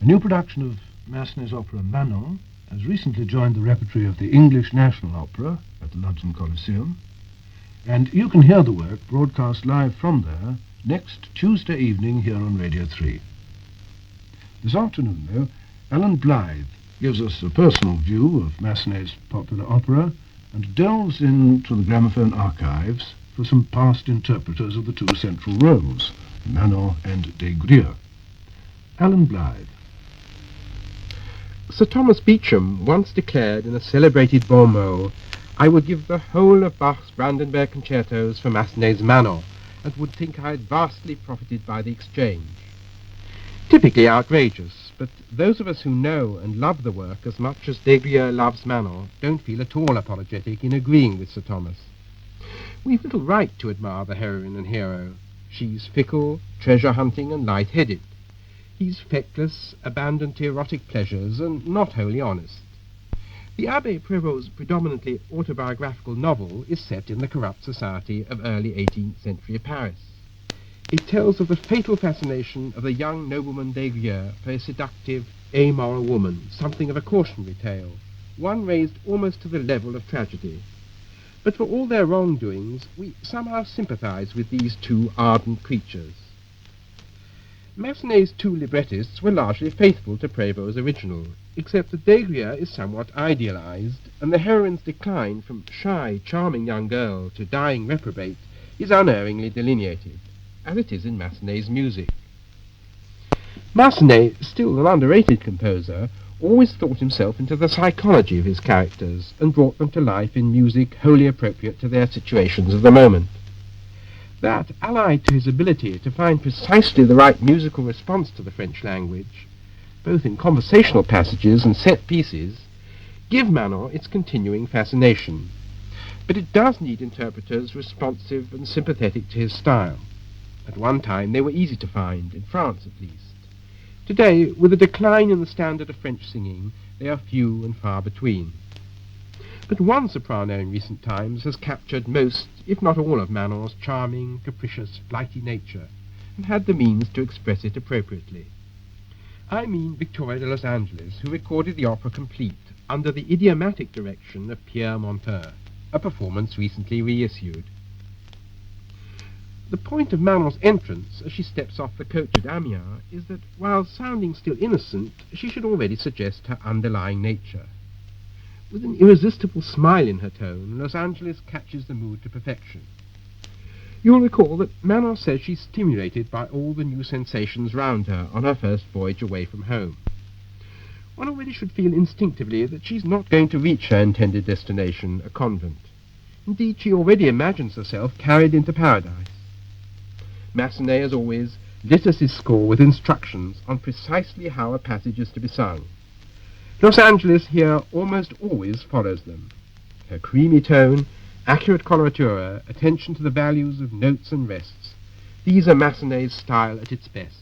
A new production of Massenet's opera Manon has recently joined the repertory of the English National Opera at the London Coliseum, and you can hear the work broadcast live from there next Tuesday evening here on Radio 3. This afternoon, though, Alan Blyth gives us a personal view of Massenet's popular opera and delves into the gramophone archives for some past interpreters of the two central roles, Manon and Des Grieux. Alan Blyth. Sir Thomas Beecham once declared in a celebrated bon mot, "I would give the whole of Bach's Brandenburg concertos for Massenet's Manon, and would think I had vastly profited by the exchange." Typically outrageous, but those of us who know and love the work as much as Des Grieux loves Manon don't feel at all apologetic in agreeing with Sir Thomas. We've little right to admire the heroine and hero. She's fickle, treasure-hunting, and light-headed. He's feckless, abandoned to erotic pleasures, and not wholly honest. The Abbé Prévost's predominantly autobiographical novel is set in the corrupt society of early 18th century Paris. It tells of the fatal fascination of the young nobleman Des Grieux for a seductive, amoral woman, something of a cautionary tale, one raised almost to the level of tragedy. But for all their wrongdoings, we somehow sympathize with these two ardent creatures. Massenet's two librettists were largely faithful to Prévost's original, except that Des Grieux is somewhat idealized, and the heroine's decline from shy, charming young girl to dying reprobate is unerringly delineated, as it is in Massenet's music. Massenet, still an underrated composer, always thought himself into the psychology of his characters and brought them to life in music wholly appropriate to their situations of the moment. That, allied to his ability to find precisely the right musical response to the French language, both in conversational passages and set pieces, give Manon its continuing fascination. But it does need interpreters responsive and sympathetic to his style. At one time they were easy to find, in France at least. Today, with a decline in the standard of French singing, they are few and far between. But one soprano in recent times has captured most, if not all, of Manon's charming, capricious, flighty nature, and had the means to express it appropriately. I mean Victoria de Los Angeles, who recorded the opera complete under the idiomatic direction of Pierre Monteur, a performance recently reissued. The point of Manon's entrance, as she steps off the coach at Amiens, is that, while sounding still innocent, she should already suggest her underlying nature. With an irresistible smile in her tone, Los Angeles catches the mood to perfection. You'll recall that Manon says she's stimulated by all the new sensations round her on her first voyage away from home. One already should feel instinctively that she's not going to reach her intended destination, a convent. Indeed, she already imagines herself carried into paradise. Massenet, as always, lit us his score with instructions on precisely how a passage is to be sung. Los Angeles here almost always follows them. Her creamy tone, accurate coloratura, attention to the values of notes and rests, these are Massenet's style at its best.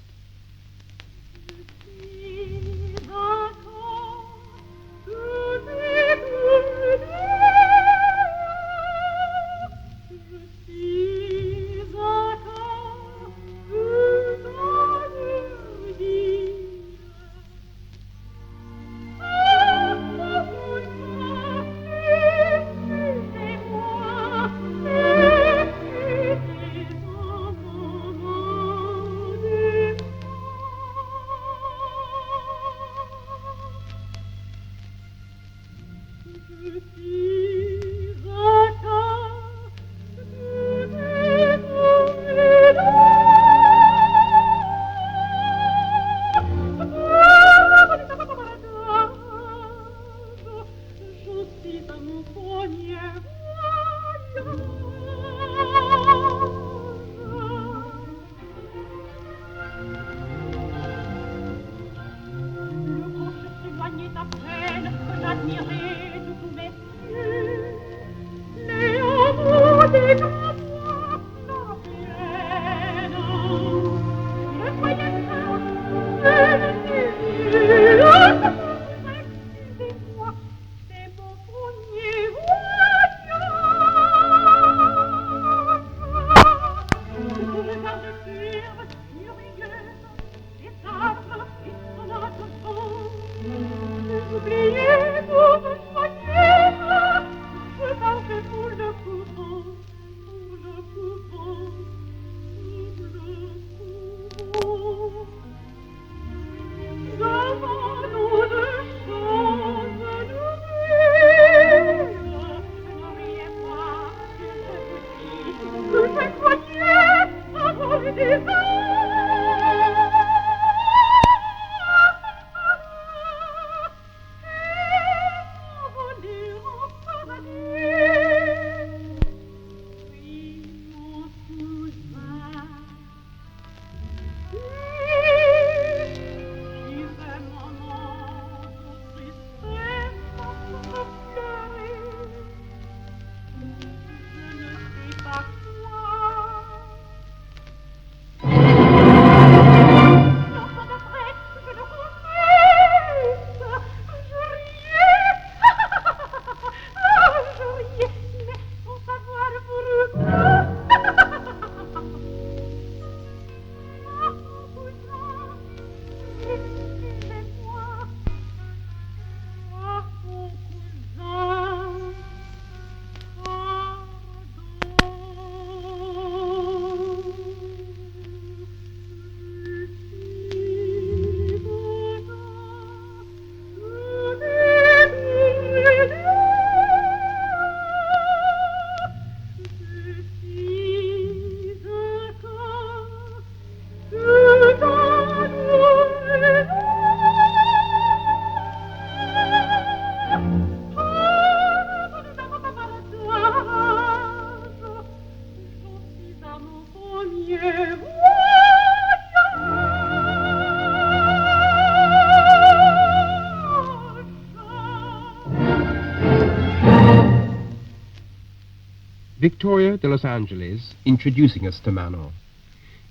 Victoria de Los Angeles introducing us to Manon.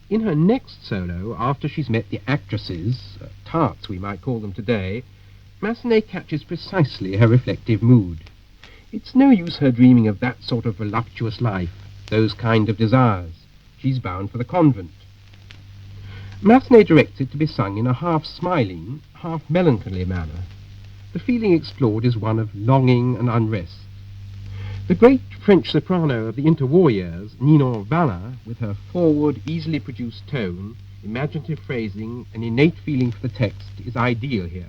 In her next solo, after she's met the actresses, tarts we might call them today, Massenet catches precisely her reflective mood. It's no use her dreaming of that sort of voluptuous life, those kind of desires. She's bound for the convent. Massenet directs it to be sung in a half-smiling, half-melancholy manner. The feeling explored is one of longing and unrest. The great French soprano of the interwar years, Manon, with her forward, easily produced tone, imaginative phrasing, and innate feeling for the text, is ideal here.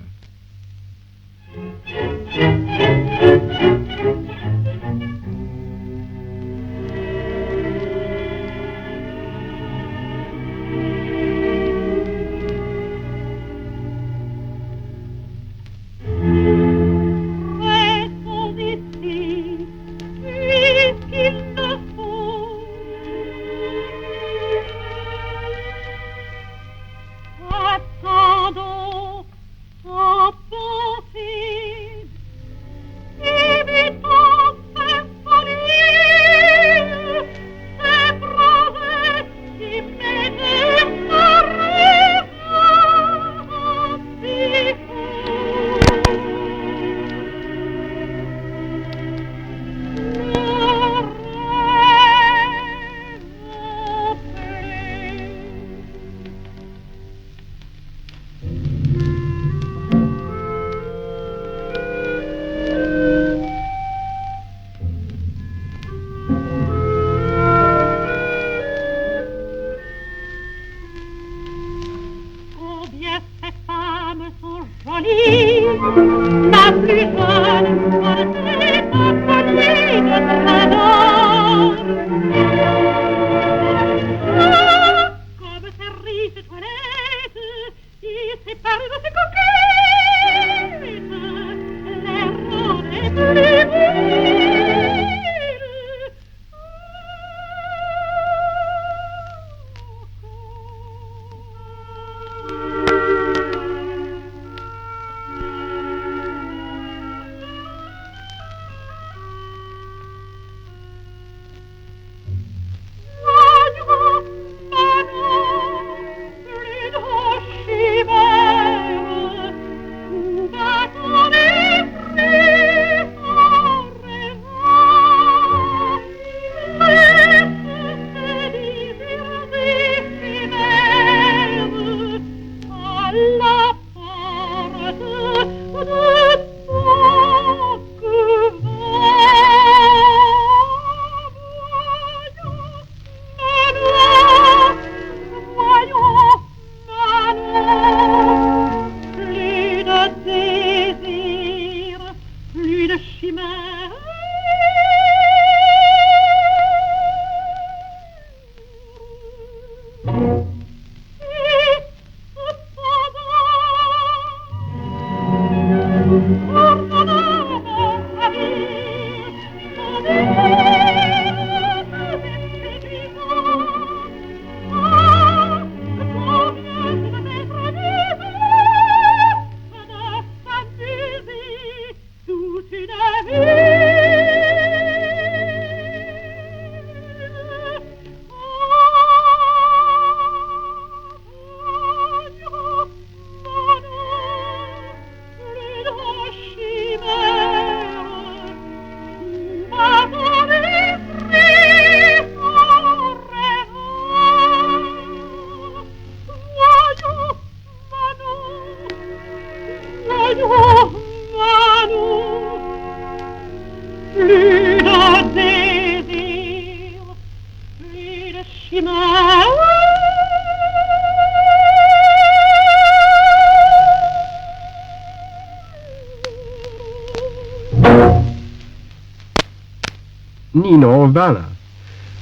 Ninon Valin.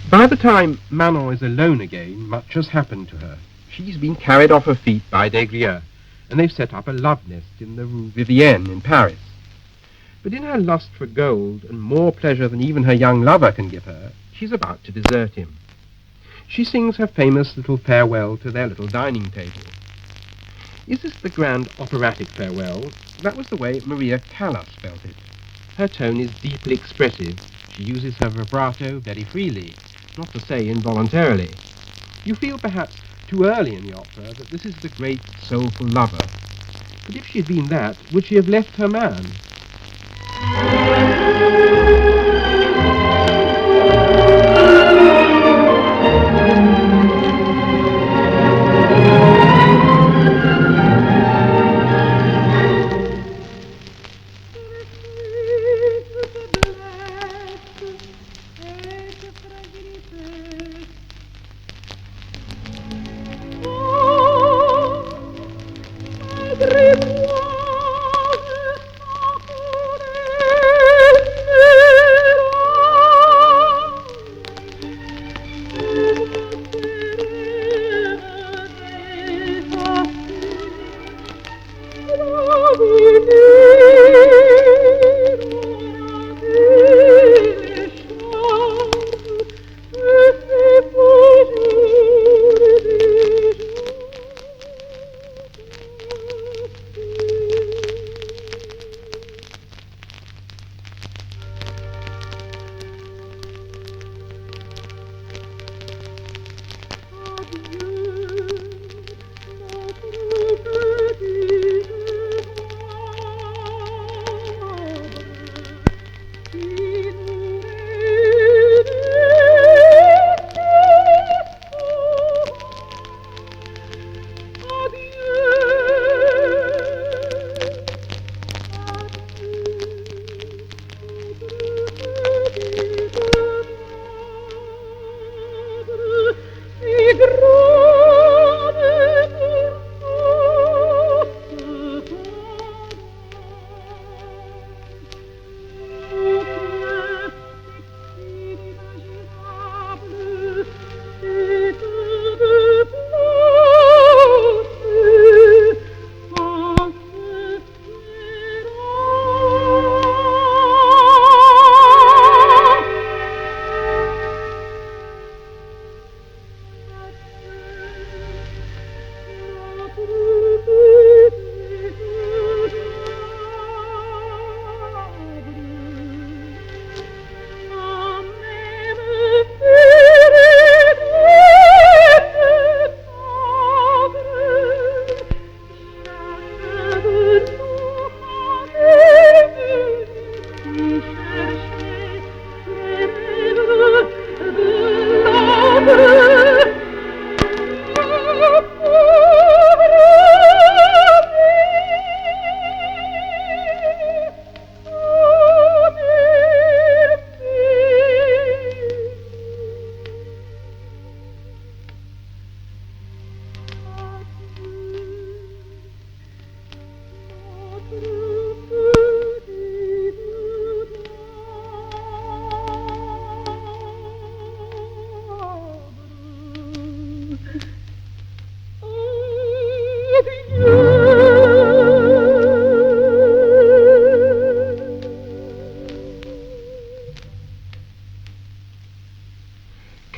By the time Manon is alone again, much has happened to her. She's been carried off her feet by des Grieux, and they've set up a love nest in the Rue Vivienne in Paris. But in her lust for gold and more pleasure than even her young lover can give her, she's about to desert him. She sings her famous little farewell to their little dining table. Is this the grand operatic farewell? That was the way Maria Callas felt it. Her tone is deeply expressive. She uses her vibrato very freely, not to say involuntarily. You feel perhaps too early in the opera that this is the great soulful lover. But if she had been that, would she have left her man?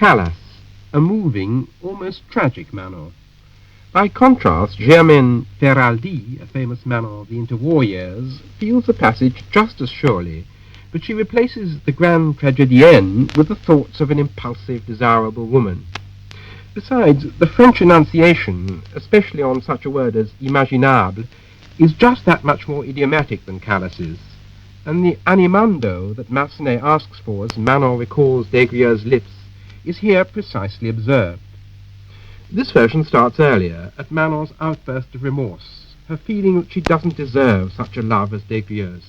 Callas, a moving, almost tragic Manon. By contrast, Germaine Ferraldi, a famous Manon of the interwar years, feels the passage just as surely, but she replaces the grande tragédienne with the thoughts of an impulsive, desirable woman. Besides, the French enunciation, especially on such a word as imaginable, is just that much more idiomatic than Callas's, and the animando that Massenet asks for as Manon recalls des Grieux's lips is here precisely observed. This version starts earlier, at Manon's outburst of remorse, her feeling that she doesn't deserve such a love as Desgrieux's.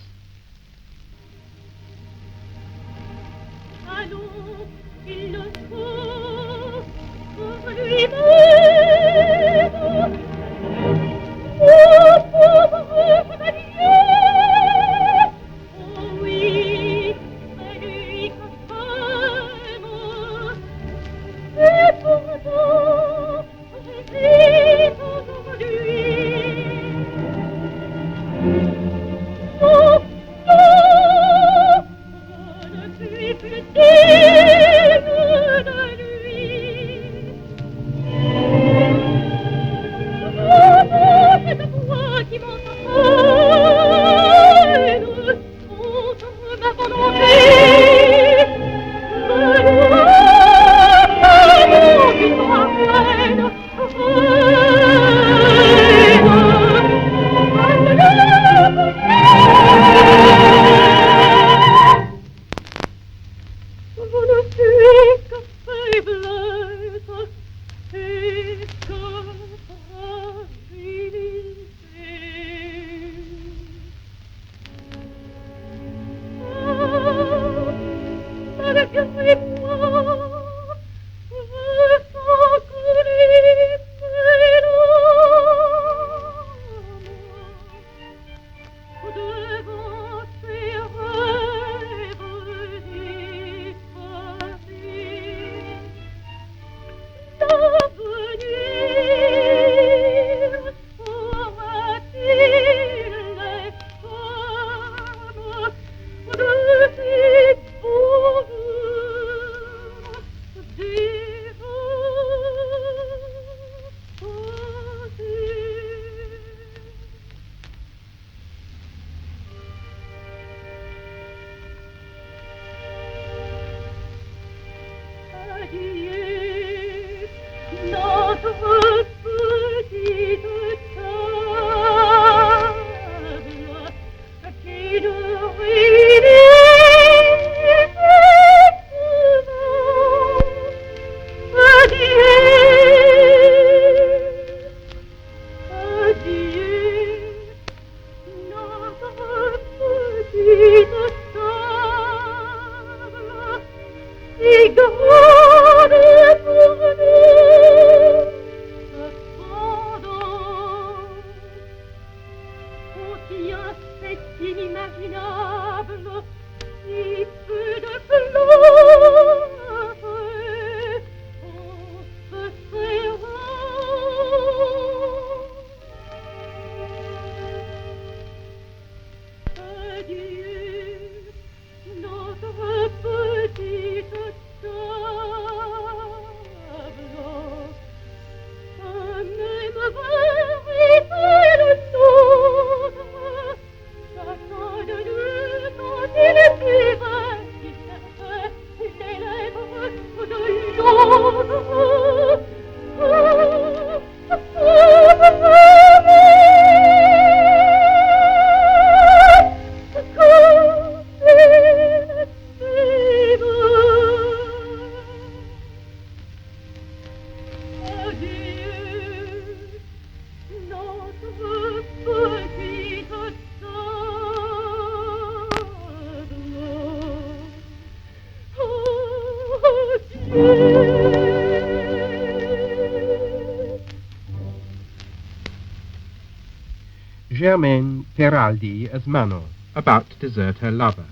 Germaine Ferraldi as Manon, about to desert her lover.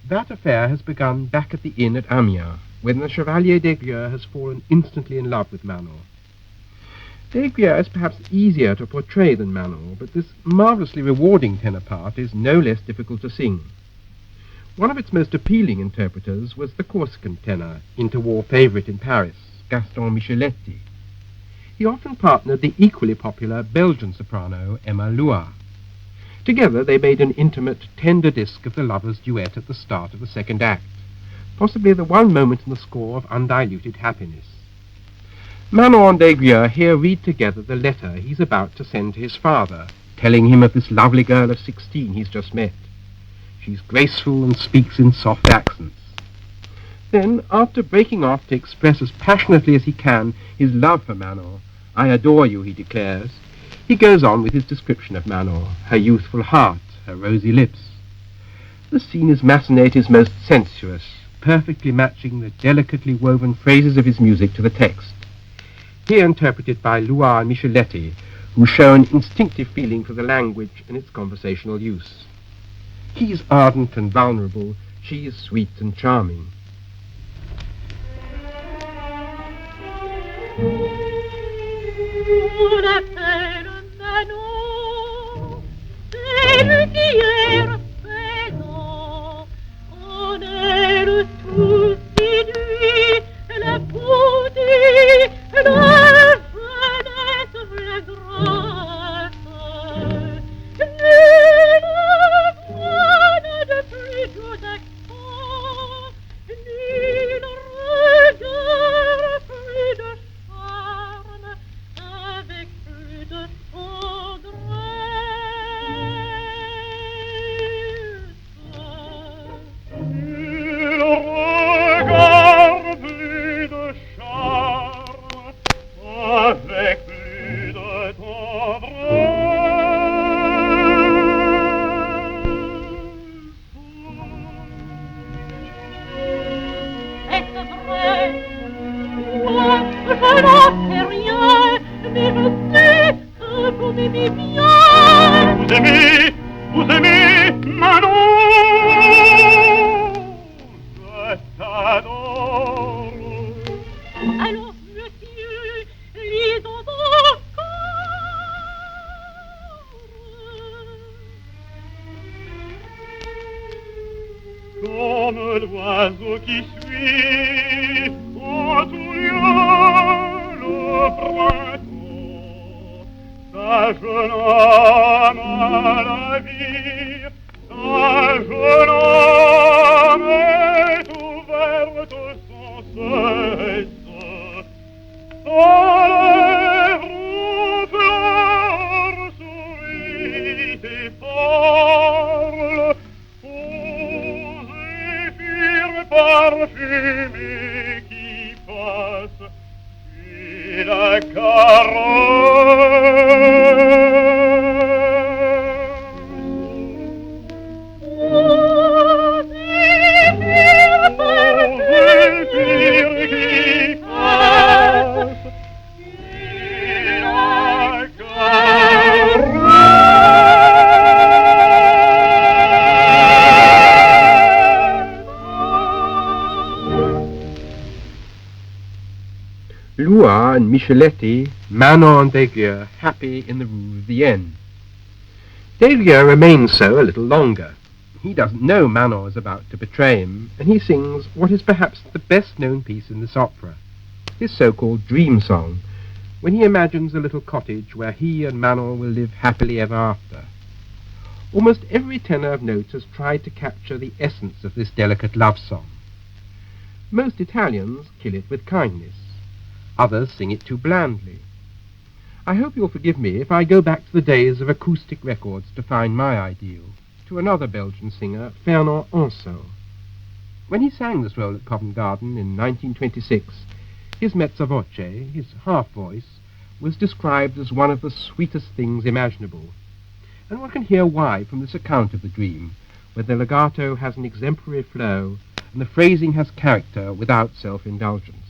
That affair has begun back at the inn at Amiens, when the Chevalier Desgrieux has fallen instantly in love with Manon. Desgrieux is perhaps easier to portray than Manon, but this marvellously rewarding tenor part is no less difficult to sing. One of its most appealing interpreters was the Corsican tenor, interwar favourite in Paris, Gaston Micheletti. He often partnered the equally popular Belgian soprano Emma Loire. Together they made an intimate, tender disc of the lovers' duet at the start of the second act, possibly the one moment in the score of undiluted happiness. Manon and Desgrieux here read together the letter he's about to send to his father, telling him of this lovely girl of 16 he's just met. She's graceful and speaks in soft accents. Then, after breaking off to express as passionately as he can his love for Manon, "I adore you," he declares, He goes on with his description of Manon, her youthful heart, her rosy lips. The scene is Massenet's most sensuous, perfectly matching the delicately woven phrases of his music to the text. Here interpreted by Loire and Micheletti, who show an instinctive feeling for the language and its conversational use. He is ardent and vulnerable, she is sweet and charming. On appelle Manon, celle qui est présent, en elle tout séduit, la beauté, la jeunesse, la grâce. Nulle voix n'a de plus doux accent, nul regard plus de charme, avec plus de tendresse. Nul regard plus de charme, avec plus de tendresse. Est-ce vrai? Moi, je n'en sais rien, mais je sais que vous m'aimez bien. Vous aimez Manon? Je t'adore. Alors, monsieur, lisons encore. Comme l'oiseau qui suit au touillon le printemps, sa jeune âme à la vie, sa jeune âme est ouverte sans cesse. Sa lèvre pleure, sourit et parle, aux zéphyrs parfumés qui passent, puis la Loire and Micheletti, Manon and Desguiers happy in the Rue Vienne. Desguiers remains so a little longer. He doesn't know Manon is about to betray him, and he sings what is perhaps the best-known piece in this opera, his so-called dream song, when he imagines a little cottage where he and Manon will live happily ever after. Almost every tenor of notes has tried to capture the essence of this delicate love song. Most Italians kill it with kindness. Others sing it too blandly. I hope you'll forgive me if I go back to the days of acoustic records to find my ideal, to another Belgian singer, Fernand Anseau. When he sang this role at Covent Garden in 1926, his mezza voce, his half-voice, was described as one of the sweetest things imaginable. And one can hear why from this account of the dream, where the legato has an exemplary flow and the phrasing has character without self-indulgence.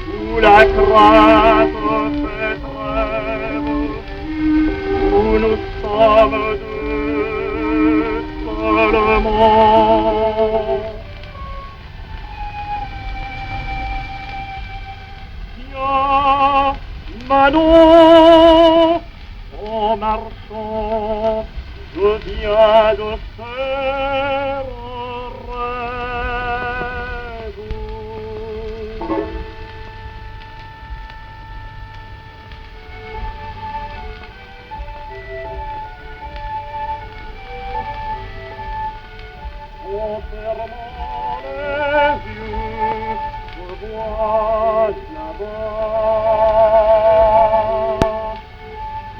Où la crainte fait trêve, où nous sommes deux seulement. Viens, Manon, en marchant, je viens de faire un rêve. En fermant les yeux, je vois là-bas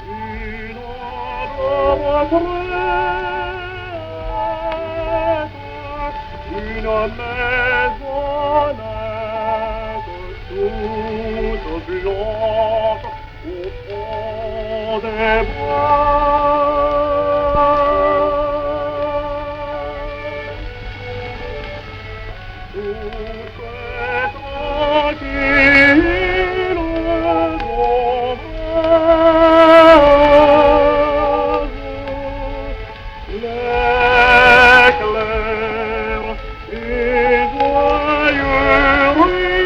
une ombre retraite. maisonnette toute blanche au fond des bois. Tout est tranquille d'ombrage, l'éclair et joyeux retour,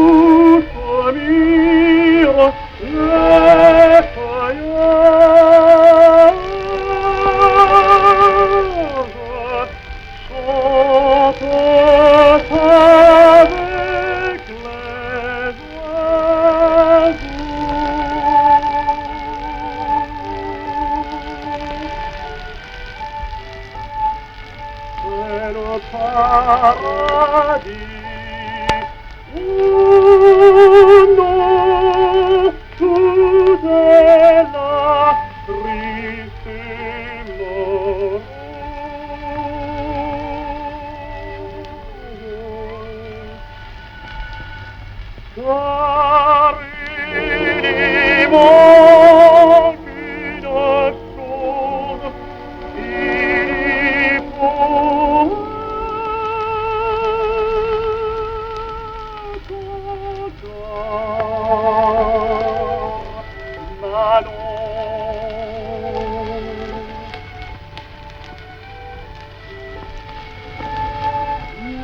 où s'admirent les feuillages, chantent avec les oiseaux. C'est le paradis. Non, tout est là, triste et morose. Car il y manque une chose, il faut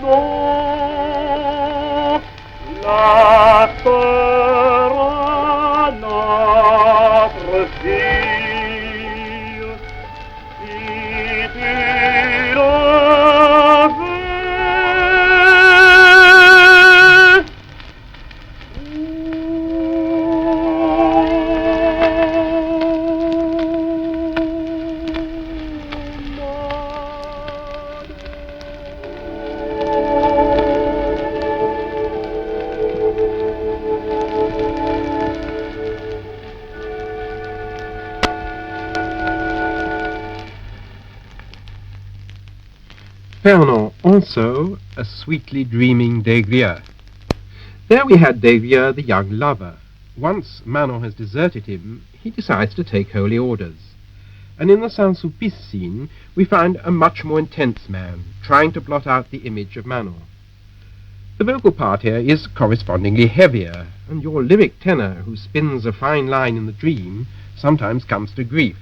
non, la sera notre fille, si tu le veux. Fernand also a sweetly dreaming Des. There we had Des, the young lover. Once Manon has deserted him, he decides to take holy orders. And in the Saint-Sulpice scene, we find a much more intense man, trying to blot out the image of Manon. The vocal part here is correspondingly heavier, and your lyric tenor, who spins a fine line in the dream, sometimes comes to grief.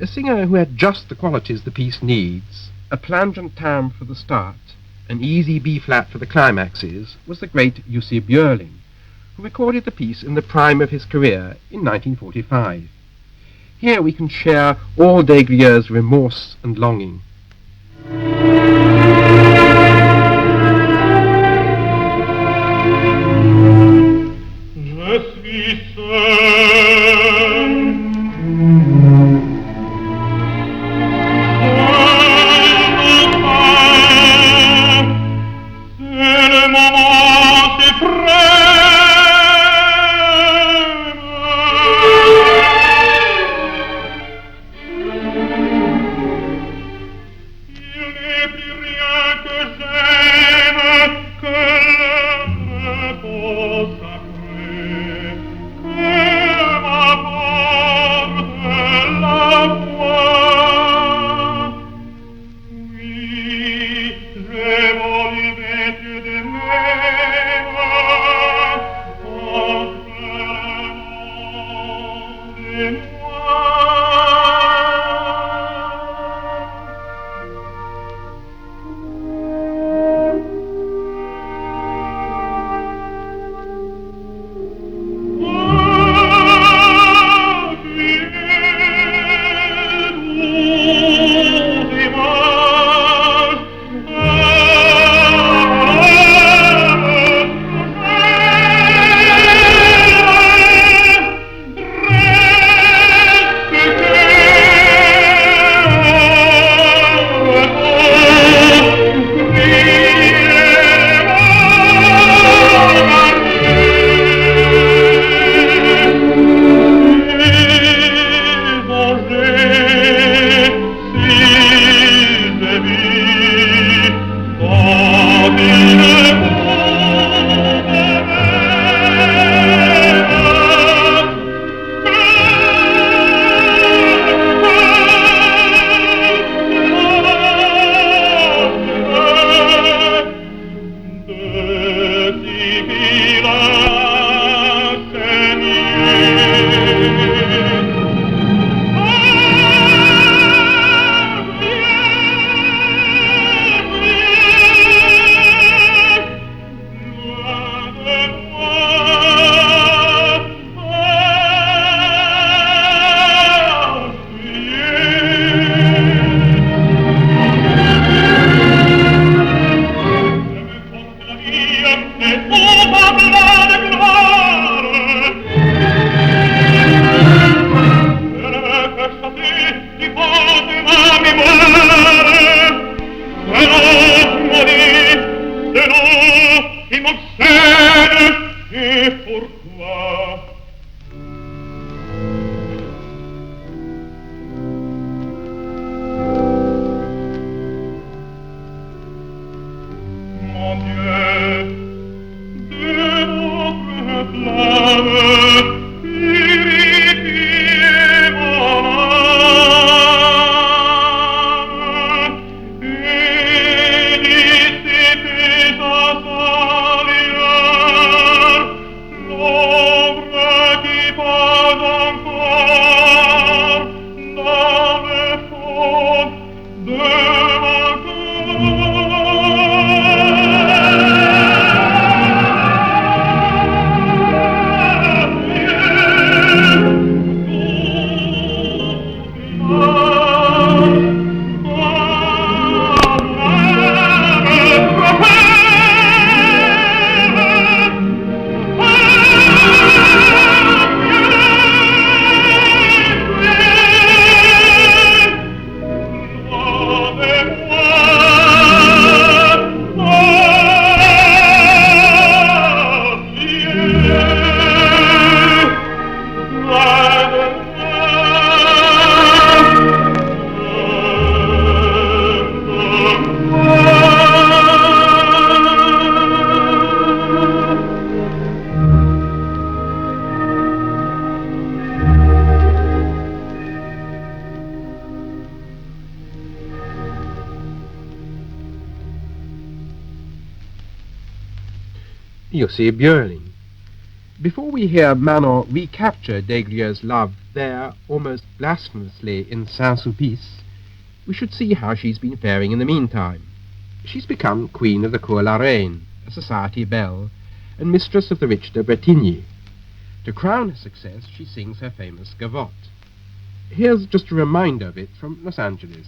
A singer who had just the qualities the piece needs, a plangent timbre for the start, an easy B-flat for the climaxes, was the great Jussi Björling, who recorded the piece in the prime of his career in 1945. Here we can share all Des' remorse and longing. Je suis seul. C'est le moment suprême. Jussi Björling. Before we hear Manon recapture Des love there, almost blasphemously, in Saint-Sulpice, we should see how she's been faring in the meantime. She's become Queen of the Cour la Reine, a society belle, and mistress of the rich de Bretigny. To crown her success, she sings her famous gavotte. Here's just a reminder of it from Los Angeles.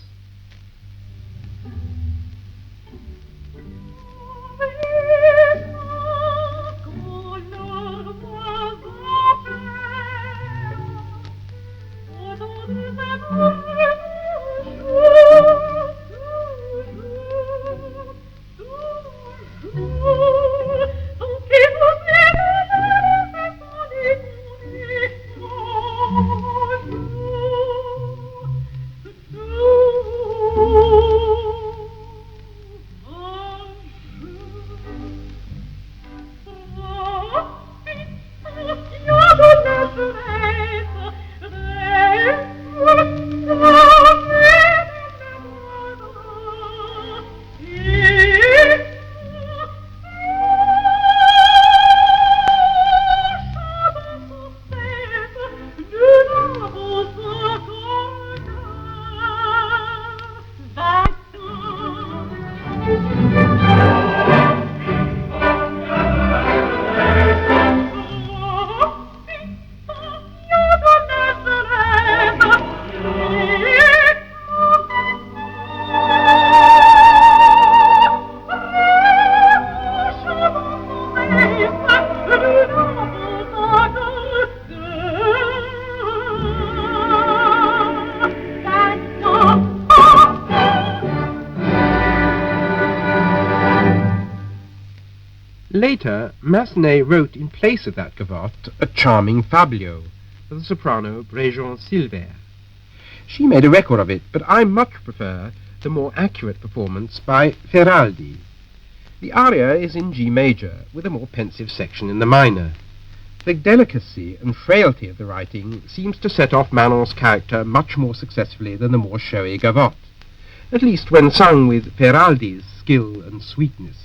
Later, Massenet wrote in place of that gavotte a charming fabliau for the soprano Bréjean Silver. She made a record of it, but I much prefer the more accurate performance by Ferraldi. The aria is in G major, with a more pensive section in the minor. The delicacy and frailty of the writing seems to set off Manon's character much more successfully than the more showy gavotte, at least when sung with Ferraldi's skill and sweetness.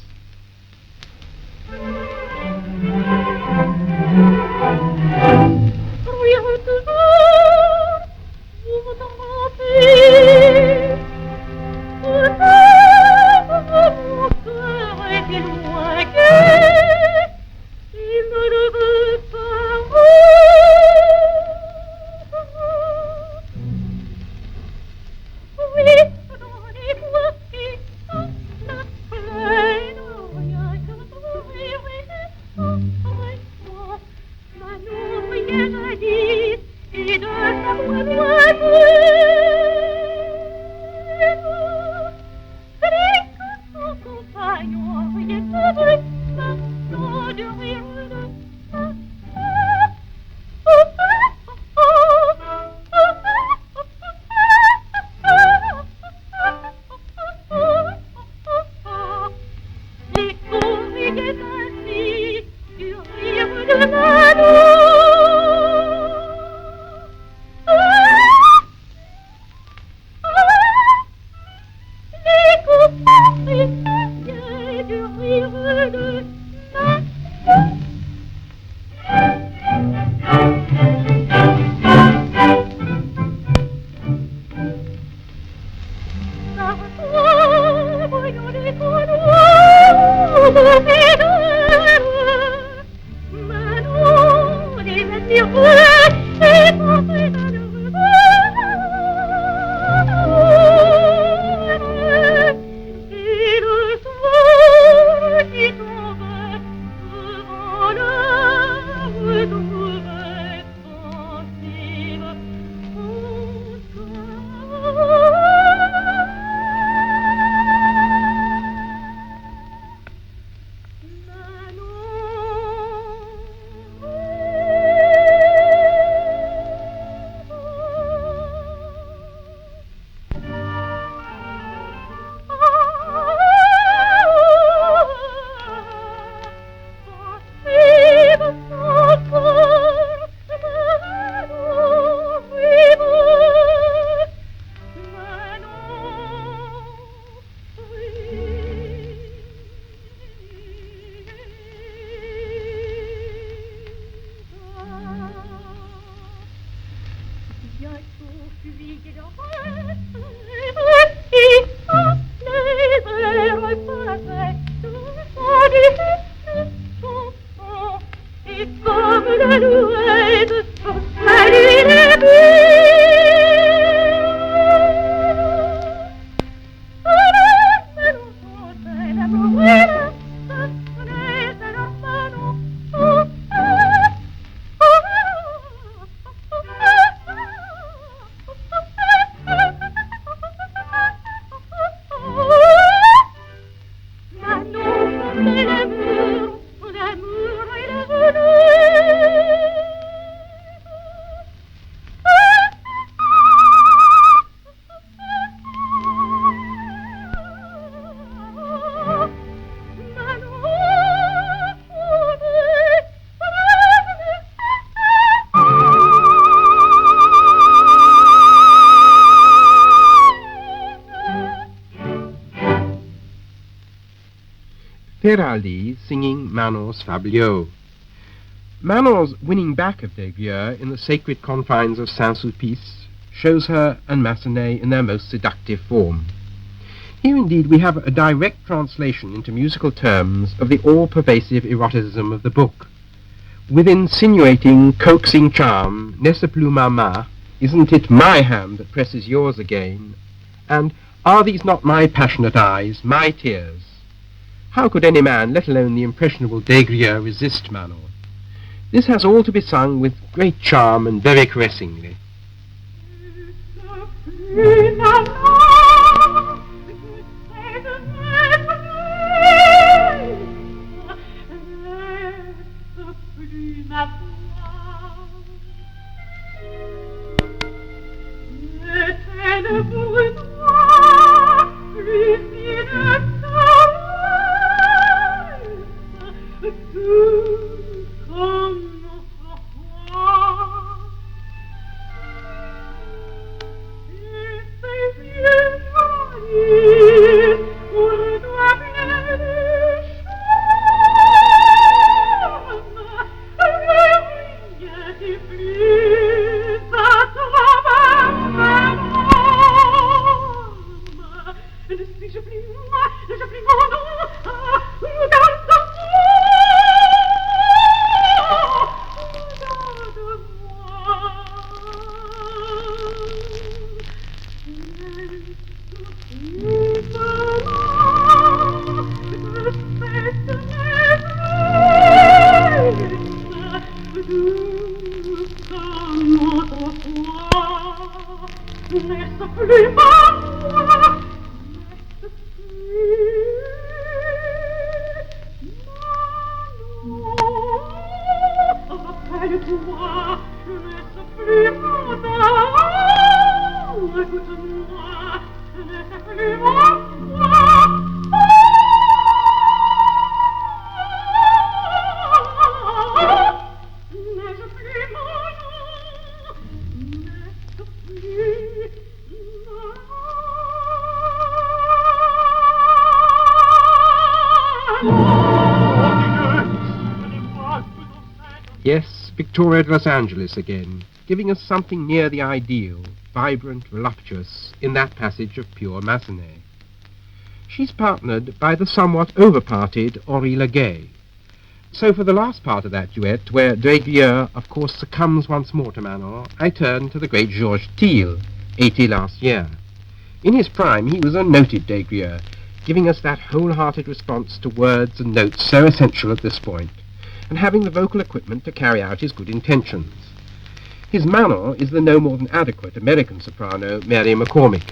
Feraldi singing Manon's Fabliaux. Manon's winning back of Desgrieux in the sacred confines of Saint-Sulpice shows her and Massenet in their most seductive form. Here indeed we have a direct translation into musical terms of the all-pervasive eroticism of the book. With insinuating, coaxing charm, n'est-ce plus mama, isn't it my hand that presses yours again, and are these not my passionate eyes, my tears? How could any man, let alone the impressionable Desgrieux, resist Manon? This has all to be sung with great charm and very caressingly. Yes, Victoria de Los Angeles again, giving us something near the ideal, vibrant, voluptuous, in that passage of pure Massenet. She's partnered by the somewhat over-parted Henri Leguet. So for the last part of that duet, where Desgrieux, of course, succumbs once more to Manon, I turn to the great Georges Thiel, 80 last year. In his prime, he was a noted Desgrieux, giving us that wholehearted response to words and notes so essential at this point, and having the vocal equipment to carry out his good intentions. His Manon is the no more than adequate American soprano Mary McCormick.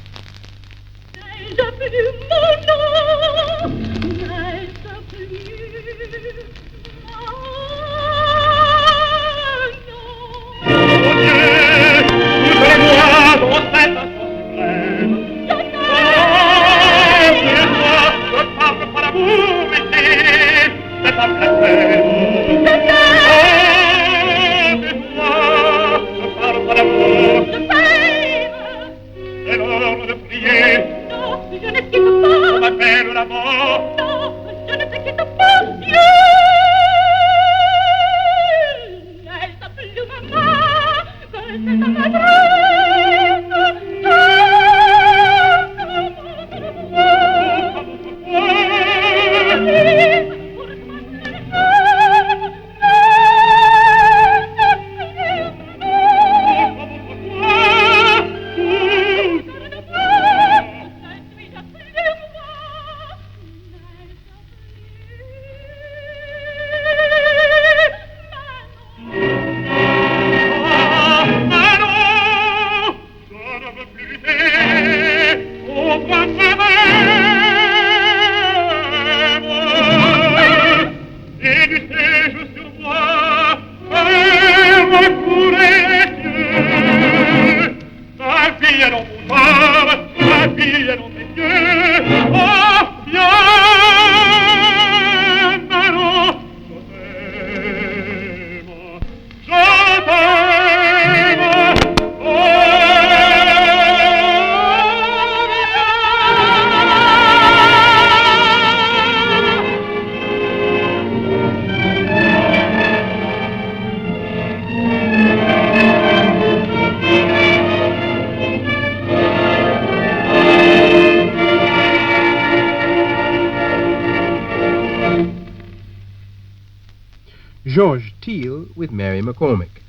Georges Thiel with Mary McCormick.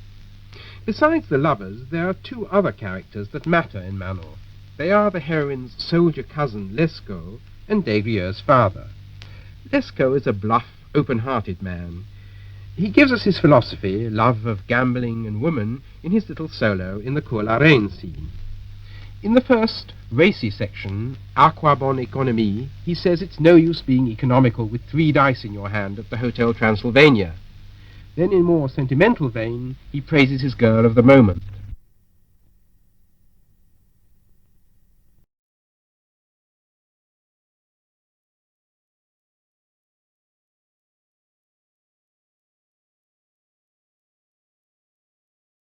Besides the lovers, there are two other characters that matter in Manon. They are the heroine's soldier cousin Lescaut and Des Grieux's father. Lescaut is a bluff, open-hearted man. He gives us his philosophy, love of gambling and woman, in his little solo in the Cour la Reine scene. In the first, racy section, À quoi bonne économie, he says it's no use being economical with 3 dice in your hand at the Hotel Transylvania. Then in more sentimental vein, he praises his girl of the moment.